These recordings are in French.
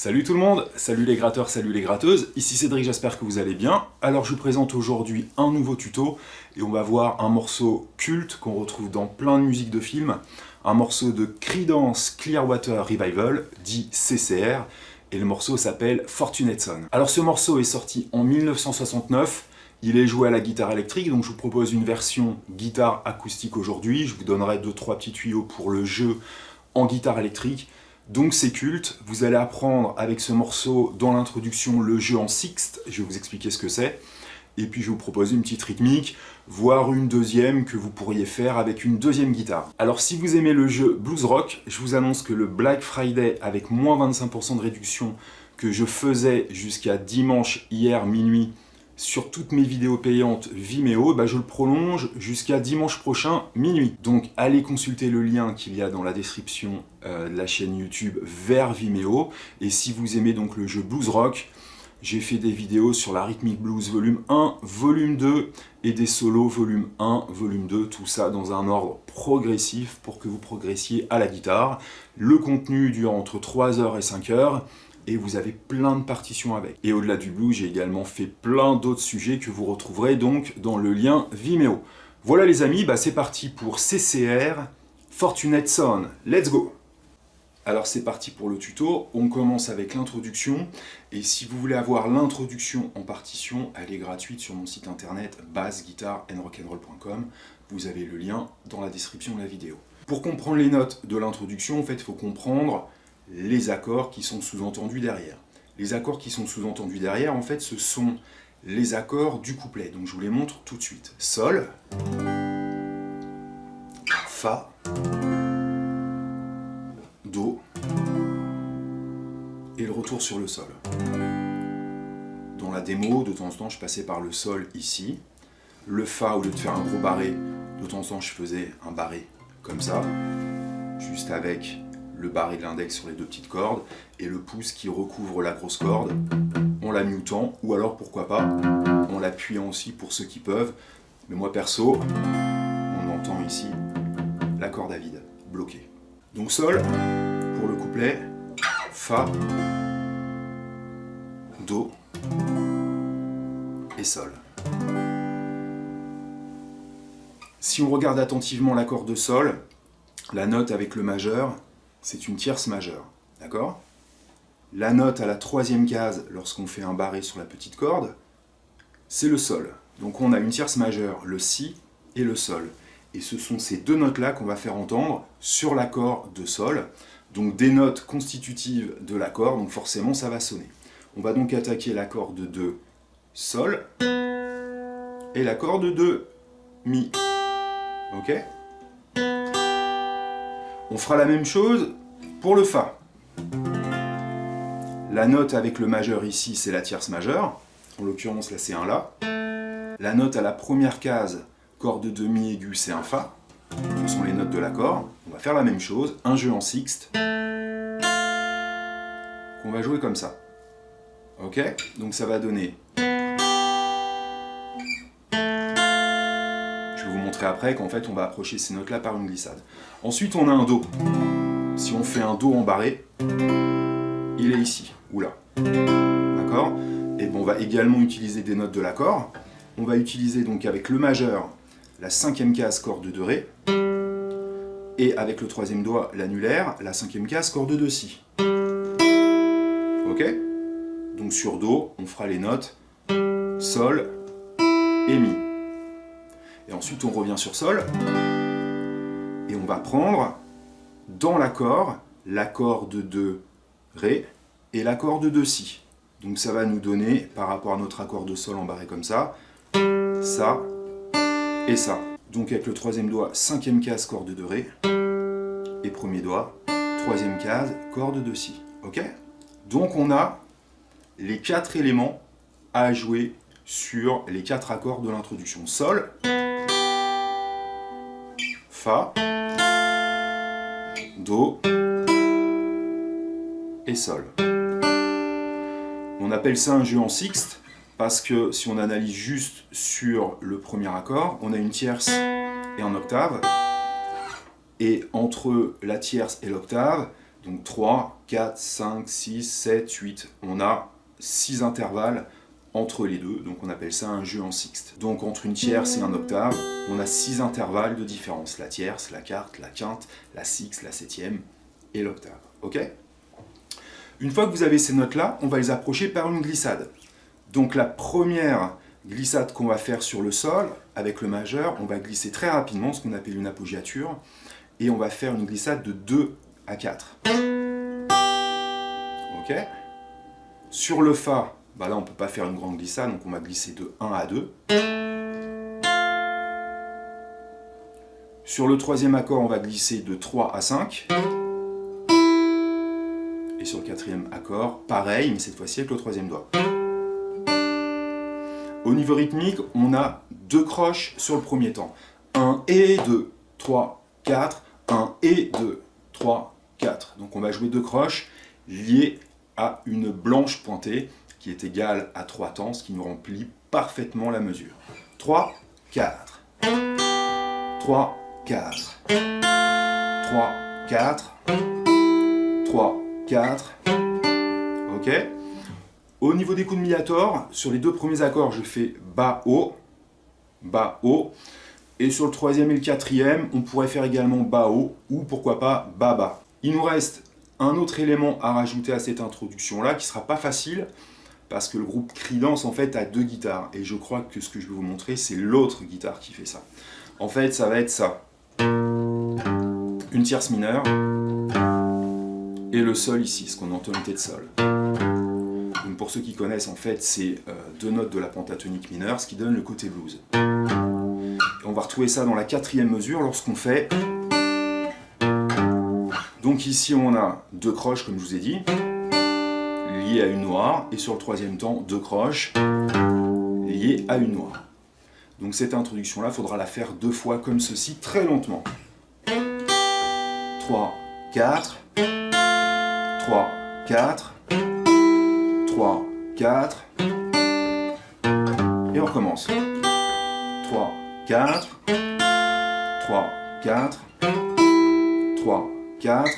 Salut tout le monde, salut les gratteurs, salut les gratteuses, ici Cédric, j'espère que vous allez bien. Alors je vous présente aujourd'hui un nouveau tuto et on va voir un morceau culte qu'on retrouve dans plein de musiques de films, un morceau de Creedence Clearwater Revival, dit CCR, et le morceau s'appelle Fortunate Son. Alors ce morceau est sorti en 1969, il est joué à la guitare électrique, donc je vous propose une version guitare acoustique aujourd'hui, je vous donnerai 2-3 petits tuyaux pour le jeu en guitare électrique. Donc c'est culte, vous allez apprendre avec ce morceau dans l'introduction le jeu en sixte, je vais vous expliquer ce que c'est, et puis je vais vous proposer une petite rythmique, voire une deuxième que vous pourriez faire avec une deuxième guitare. Alors si vous aimez le jeu blues rock, je vous annonce que le Black Friday avec moins 25% de réduction que je faisais jusqu'à dimanche hier minuit sur toutes mes vidéos payantes Vimeo, je le prolonge jusqu'à dimanche prochain minuit. Donc allez consulter le lien qu'il y a dans la description de la chaîne YouTube vers Vimeo. Et si vous aimez donc le jeu Blues Rock, j'ai fait des vidéos sur la Rhythmic Blues volume 1, volume 2 et des solos volume 1, volume 2, tout ça dans un ordre progressif pour que vous progressiez à la guitare. Le contenu dure entre 3 heures et 5 heures. Et vous avez plein de partitions avec. Et au-delà du blues, j'ai également fait plein d'autres sujets que vous retrouverez donc dans le lien Vimeo. Voilà les amis, c'est parti pour CCR, Fortunate Son, let's go! Alors c'est parti pour le tuto, on commence avec l'introduction, et si vous voulez avoir l'introduction en partition, elle est gratuite sur mon site internet bassguitarandrock'n'roll.com, vous avez le lien dans la description de la vidéo. Pour comprendre les notes de l'introduction, en fait, il faut comprendre les accords qui sont sous-entendus derrière. Les accords qui sont sous-entendus derrière, en fait, ce sont les accords du couplet. Donc je vous les montre tout de suite. Sol, Fa, Do, et le retour sur le Sol. Dans la démo, de temps en temps, je passais par le Sol ici. Le Fa, au lieu de faire un gros barré, de temps en temps, je faisais un barré comme ça, juste avec le barré de l'index sur les deux petites cordes, et le pouce qui recouvre la grosse corde, en la mutant, ou alors pourquoi pas, en l'appuyant aussi pour ceux qui peuvent. Mais moi perso, on entend ici la corde à vide, bloquée. Donc Sol, pour le couplet, Fa, Do, et Sol. Si on regarde attentivement l'accord de Sol, la note avec le majeur, c'est une tierce majeure, d'accord? La note à la troisième case, lorsqu'on fait un barré sur la petite corde, c'est le Sol. Donc on a une tierce majeure, le Si et le Sol. Et ce sont ces deux notes-là qu'on va faire entendre sur l'accord de Sol. Donc des notes constitutives de l'accord, donc forcément ça va sonner. On va donc attaquer l'accord de 2, Sol, et l'accord de 2, Mi. Ok? On fera la même chose pour le Fa. La note avec le majeur ici, c'est la tierce majeure. En l'occurrence, là, c'est un La. La note à la première case, corde de Mi aigu, c'est un Fa. Ce sont les notes de l'accord. On va faire la même chose, un jeu en sixte, qu'on va jouer comme ça. Ok? Donc ça va donner... Je vais vous montrer après qu'en fait, on va approcher ces notes-là par une glissade. Ensuite, on a un Do. Si on fait un Do en barré, il est ici, ou là. D'accord? Et on va également utiliser des notes de l'accord. On va utiliser donc avec le majeur la cinquième case corde de Ré, et avec le troisième doigt l'annulaire, la cinquième case corde de Si. Ok? Donc sur Do, on fera les notes Sol et Mi. Et ensuite on revient sur Sol, et on va prendre dans l'accord de Ré et l'accord de Si. Donc ça va nous donner, par rapport à notre accord de Sol en barré comme ça et ça. Donc avec le troisième doigt, cinquième case corde de Ré, et premier doigt, troisième case, corde de Si. Ok? Donc on a les 4 éléments à jouer sur les 4 accords de l'introduction. Sol, Fa, Do et Sol. On appelle ça un jeu en sixte parce que si on analyse juste sur le premier accord, on a une tierce et un octave. Et entre la tierce et l'octave, Donc 3, 4, 5, 6, 7, 8. On a 6 intervalles entre les deux, donc on appelle ça un jeu en sixte. Donc entre une tierce et un octave, on a 6 intervalles de différence. La tierce, la quarte, la quinte, la sixte, la septième et l'octave. Ok ? Une fois que vous avez ces notes-là, on va les approcher par une glissade. Donc la première glissade qu'on va faire sur le sol, avec le majeur, on va glisser très rapidement, ce qu'on appelle une appoggiature, et on va faire une glissade de 2 à 4. Ok ? Sur le Fa, bah là on ne peut pas faire une grande glissade, donc on va glisser de 1 à 2. Sur le troisième accord, on va glisser de 3 à 5. Et sur le quatrième accord, pareil, mais cette fois-ci avec le troisième doigt. Au niveau rythmique, on a 2 croches sur le premier temps. 1 et 2, 3, 4, 1 et 2, 3, 4. Donc on va jouer 2 croches liées à une blanche pointée qui est égale à 3 temps, ce qui nous remplit parfaitement la mesure. 3, 4. 3, 4. 3, 4. 3, 4. Ok ? Au niveau des coups de mi-accord, sur les 2 premiers accords, je fais bas-haut, bas-haut. Et sur le troisième et le quatrième, on pourrait faire également bas-haut ou pourquoi pas bas-bas. Il nous reste un autre élément à rajouter à cette introduction-là qui ne sera pas facile parce que le groupe Creedence en fait a 2 guitares. Et je crois que ce que je vais vous montrer, c'est l'autre guitare qui fait ça. En fait, ça va être ça. Une tierce mineure et le sol ici, ce qu'on entend en tonalité de sol. Donc pour ceux qui connaissent, en fait, c'est 2 notes de la pentatonique mineure, ce qui donne le côté blues. Et on va retrouver ça dans la 4e mesure lorsqu'on fait... Donc ici, on a 2 croches, comme je vous ai dit, liées à une noire, et sur le troisième temps, 2 croches liées à une noire. Donc cette introduction-là, il faudra la faire 2 fois comme ceci, très lentement. 3, 4, 3, 4, 3, 4, et on recommence. 3, 4, 3, 4, 3, 4.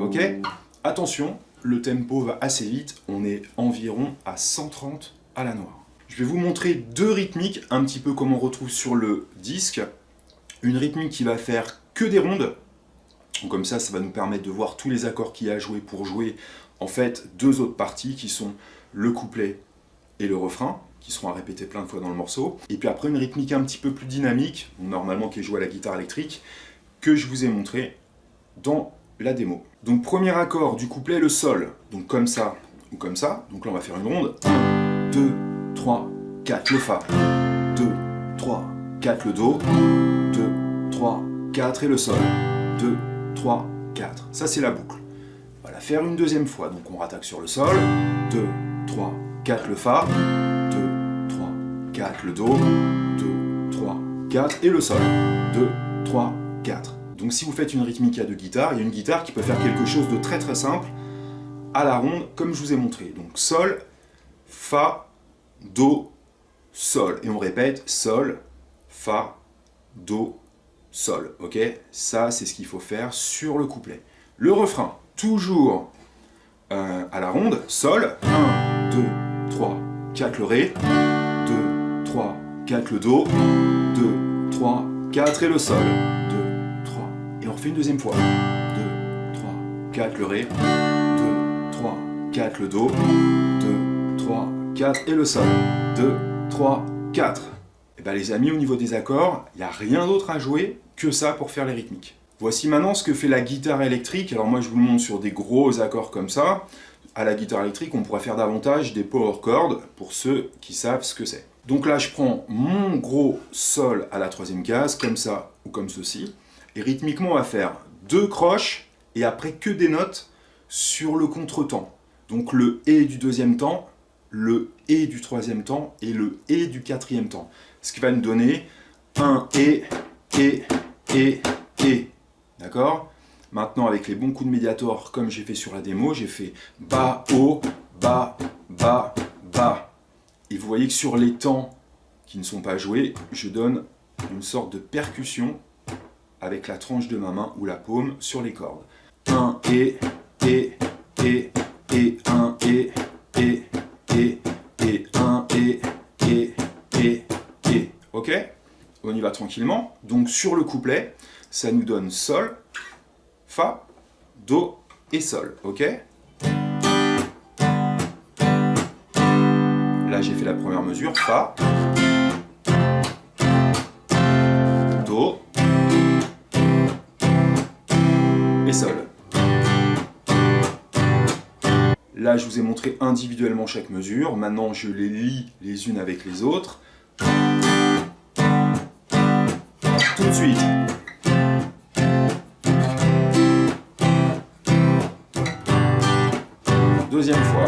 Ok ? Attention, le tempo va assez vite, on est environ à 130 à la noire. Je vais vous montrer 2 rythmiques, un petit peu comme on retrouve sur le disque. Une rythmique qui va faire que des rondes. Donc comme ça va nous permettre de voir tous les accords qu'il y a à jouer pour jouer en fait 2 autres parties qui sont le couplet et le refrain, qui seront à répéter plein de fois dans le morceau. Et puis après une rythmique un petit peu plus dynamique, normalement qui est jouée à la guitare électrique, que je vous ai montré dans la démo. Donc premier accord du couplet, le sol. Donc comme ça ou comme ça. Donc là on va faire une ronde. 1, 2, 3, 4 le Fa. 2, 3, 4 le Do. 2, 3, 4 et le sol. 2, 3, 4. Ça c'est la boucle. On va la faire une deuxième fois. Donc on rattaque sur le sol. 2, 3, 4 le Fa. 2, 3, 4 le Do. 2, 3, 4 et le sol. 2, 3, 4. Donc si vous faites une rythmique à 2 guitares, il y a une guitare qui peut faire quelque chose de très très simple à la ronde, comme je vous ai montré. Donc sol, Fa, Do, Sol. Et on répète Sol, Fa, Do, Sol. Ok ? Ça, c'est ce qu'il faut faire sur le couplet. Le refrain, toujours à la ronde. Sol, 1, 2, 3, 4 le Ré. 2, 3, 4 le Do. 2, 3, 4 et le Sol. 2, 3. Et on refait une deuxième fois. 2, 3, 4 le Ré. 2, 3, 4 le Do. 2, 3, 4 et le Sol. 2, 3, 4. Et bien les amis, au niveau des accords, il n'y a rien d'autre à jouer que ça pour faire les rythmiques. Voici maintenant ce que fait la guitare électrique. Alors moi je vous le montre sur des gros accords comme ça. À la guitare électrique, on pourrait faire davantage des power chords pour ceux qui savent ce que c'est. Donc là je prends mon gros sol à la 3e case, comme ça ou comme ceci. Et rythmiquement on va faire 2 croches et après que des notes sur le contretemps. Donc le et du 2e temps, le et du 3e temps et le et du 4e temps. Ce qui va nous donner un et. D'accord ? Maintenant, avec les bons coups de médiator, comme j'ai fait sur la démo, j'ai fait bas, haut, bas, bas, bas. Et vous voyez que sur les temps qui ne sont pas joués, je donne une sorte de percussion avec la tranche de ma main ou la paume sur les cordes. 1 et 1 et 1 et 1 et. Ok? On y va tranquillement. Donc sur le couplet, ça nous donne Sol, Fa, Do et Sol. Ok? Là j'ai fait la première mesure, Fa, Do et Sol. Là je vous ai montré individuellement chaque mesure, maintenant je les lis les unes avec les autres. Tout de suite. Deuxième fois.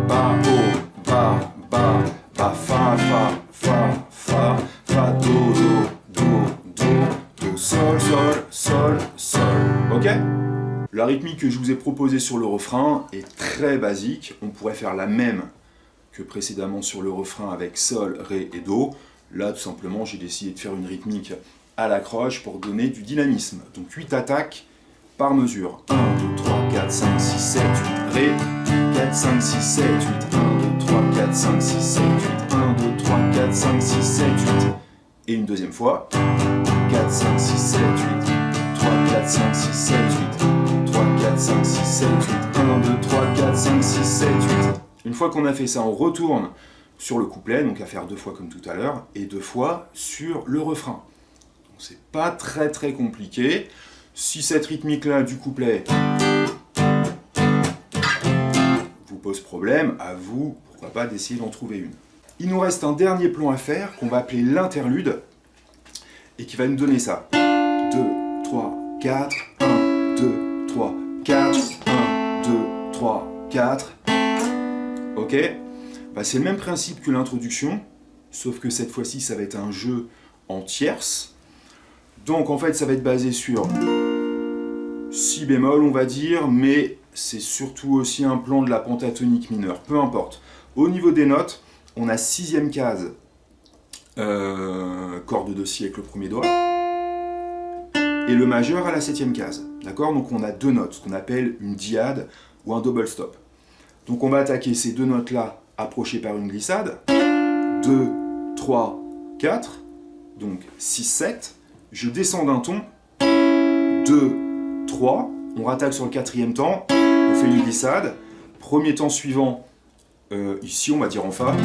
Ba, O, ba, ba, ba, fa, fa, fa, fa, fa, do, do, do, do, do, sol, sol, sol, sol. Ok? La rythmique que je vous ai proposée sur le refrain est très basique. On pourrait faire la même que précédemment sur le refrain avec sol, ré et do. Là, tout simplement, j'ai décidé de faire une rythmique à la croche pour donner du dynamisme. Donc 8 attaques par mesure. 1, 2, 3, 4, 5, 6, 7, 8, ré. 4, 5, 6, 7, 8, 1, 2, 3, 4, 5, 6, 7, 8, 1, 2, 3, 4, 5, 6, 7, 8. Et une deuxième fois. 4, 5, 6, 7, 8, 3, 4, 5, 6, 7, 8, 3, 4, 5, 6, 7, 8, 1, 2, 3, 4, 5, 6, 7, 8. Une fois qu'on a fait ça, on retourne sur le couplet, donc à faire 2 fois comme tout à l'heure, et 2 fois sur le refrain. C'est pas très compliqué. Si cette rythmique-là du couplet vous pose problème, à vous, pourquoi pas, d'essayer d'en trouver une. Il nous reste un dernier plan à faire, qu'on va appeler l'interlude, et qui va nous donner ça. 2, 3, 4, 1, 2, 3, 4, 1, 2, 3, 4. Ok? Bah, c'est le même principe que l'introduction, sauf que cette fois-ci, ça va être un jeu en tierces. Donc en fait, ça va être basé sur si bémol, on va dire, mais c'est surtout aussi un plan de la pentatonique mineure, peu importe. Au niveau des notes, on a 6e case, corde de si avec le premier doigt, et le majeur à la 7e case. D'accord? Donc on a 2 notes, ce qu'on appelle une diade ou un double stop. Donc on va attaquer ces 2 notes-là, approchées par une glissade. 2, 3, 4, donc 6, 7. Je descends d'un ton, 2, 3, on rattaque sur le 4e temps, on fait une glissade, premier temps suivant, ici on va dire en Fa,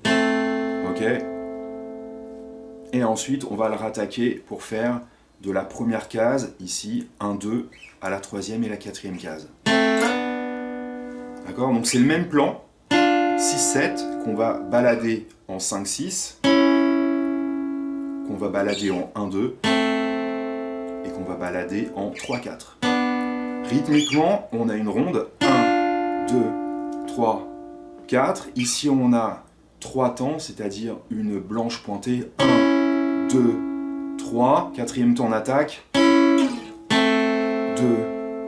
ok, et ensuite on va le rattaquer pour faire de la première case, ici, 1, 2, à la 3e et la 4e case. D'accord, donc c'est le même plan, 6, 7, qu'on va balader en 5, 6, qu'on va balader en 1, 2 et qu'on va balader en 3, 4. Rythmiquement, on a une ronde 1, 2, 3, 4. Ici, on a 3 temps, c'est-à-dire une blanche pointée 1, 2, 3. 4e temps en attaque 2,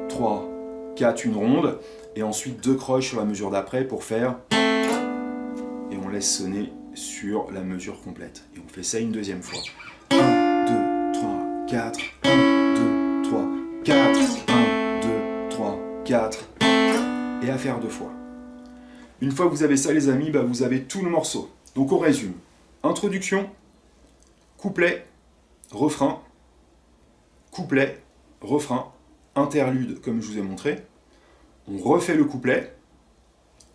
3, 4, une ronde. Et ensuite 2 croches sur la mesure d'après pour faire. Et on laisse sonner sur la mesure complète. Et on fait ça une deuxième fois. 1, 2, 3, 4, 1, 2, 3, 4, 1, 2, 3, 4, et à faire 2 fois. Une fois que vous avez ça les amis, bah vous avez tout le morceau. Donc on résume. Introduction, couplet, refrain, couplet, refrain, interlude comme je vous ai montré. On refait le couplet,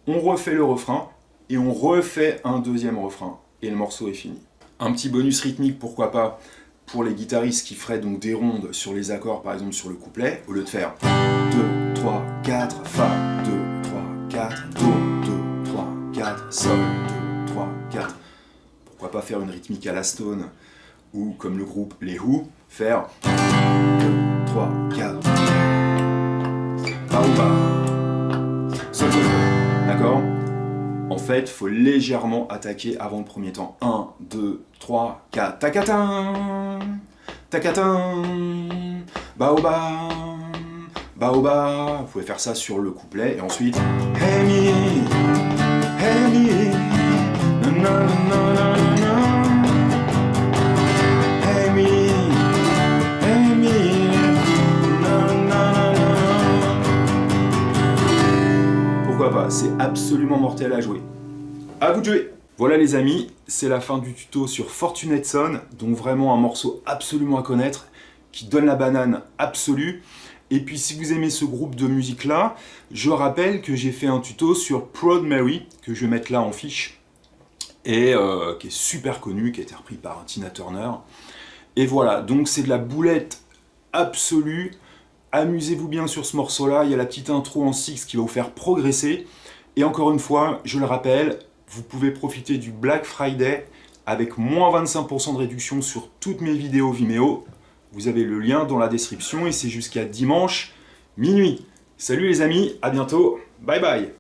on refait le refrain, et on refait un deuxième refrain, et le morceau est fini. Un petit bonus rythmique, pourquoi pas, pour les guitaristes qui feraient donc des rondes sur les accords, par exemple sur le couplet, au lieu de faire 2, 3, 4, Fa, 2, 3, 4, Do, 2, 3, 4, Sol, 2, 3, 4. Pourquoi pas faire une rythmique à la Stone, ou comme le groupe Les Who, faire 2, 3, 4, Ba ou Ba, Sol, Sol, d'accord? En fait, il faut légèrement attaquer avant le premier temps. 1, 2, 3, 4. Tacatin, tacatin, baoba, baoba. Vous pouvez faire ça sur le couplet. Et ensuite, hey me, na na na na na. Hey me, hey la jouer. À vous de jouer! Voilà les amis, c'est la fin du tuto sur Fortunate Son, donc vraiment un morceau absolument à connaître, qui donne la banane absolue. Et puis si vous aimez ce groupe de musique là, je rappelle que j'ai fait un tuto sur Proud Mary, que je vais mettre là en fiche, et qui est super connu, qui a été repris par Tina Turner. Et voilà, donc c'est de la boulette absolue. Amusez-vous bien sur ce morceau-là, il y a la petite intro en 6 qui va vous faire progresser. Et encore une fois, je le rappelle, vous pouvez profiter du Black Friday avec moins 25% de réduction sur toutes mes vidéos Vimeo. Vous avez le lien dans la description et c'est jusqu'à dimanche minuit. Salut les amis, à bientôt, bye bye.